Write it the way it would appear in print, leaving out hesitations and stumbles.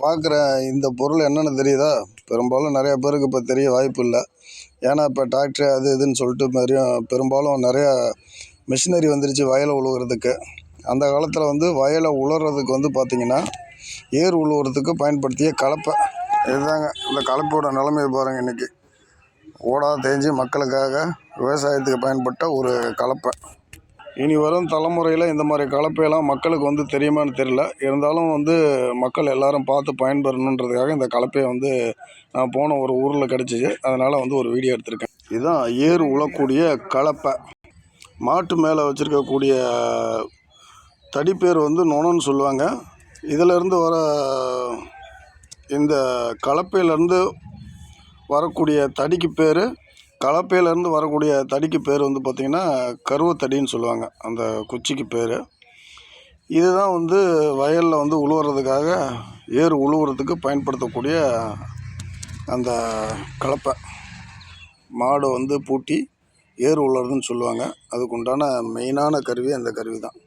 பார்க்குற இந்த பொருள் என்னென்னு தெரியுதா? பெரும்பாலும் நிறையா பேருக்கு இப்போ தெரிய வாய்ப்பு இல்லை. ஏன்னா இப்போ டிராக்டரு அது இதுன்னு சொல்லிட்டு பெரும்பாலும் நிறையா மிஷினரி வந்துருச்சு வயலை உழுவுறதுக்கு. அந்த காலத்தில் வந்து வயலை உழுறதுக்கு வந்து பார்த்திங்கன்னா ஏர் உழுவுறதுக்கு பயன்படுத்திய கலப்பை இதுதாங்க. இந்த கலப்பையோட நிலைமையை பாருங்கள். இன்றைக்கி ஓடா தேஞ்சு மக்களுக்காக விவசாயத்துக்கு பயன்பட்ட ஒரு கலப்பை. இனி வரும் தலைமுறையில் இந்த மாதிரி கலப்பையெல்லாம் மக்களுக்கு வந்து தெரியுமான்னு தெரியல. இருந்தாலும் வந்து மக்கள் எல்லோரும் பார்த்து பயன்பெறணுன்றதுக்காக இந்த கலப்பையை வந்து நான் போன ஒரு ஊரில் கிடச்சிச்சு. அதனால் வந்து ஒரு வீடியோ எடுத்திருக்கேன். இதுதான் ஏர் உழக்கூடிய கலப்பை. மாட்டு மேலே வச்சுருக்கக்கூடிய தடி பேர் வந்து நுணன்னு சொல்லுவாங்க. இதிலேருந்து வர இந்த கலப்பையிலேருந்து வரக்கூடிய தடிக்கு பேர் கலப்பையிலேருந்து வரக்கூடிய தடிக்கு பேர் வந்து பார்த்திங்கன்னா கருவத்தடின்னு சொல்லுவாங்க. அந்த குச்சிக்கு பேர் இதுதான். வந்து வயலில் வந்து உழுவுறதுக்காக ஏர் உழுவுறதுக்கு பயன்படுத்தக்கூடிய அந்த கலப்பை. மாடு வந்து பூட்டி ஏர் உழுறதுன்னு சொல்லுவாங்க. அதுக்கு உண்டான மெயினான கருவி அந்த கருவி தான்.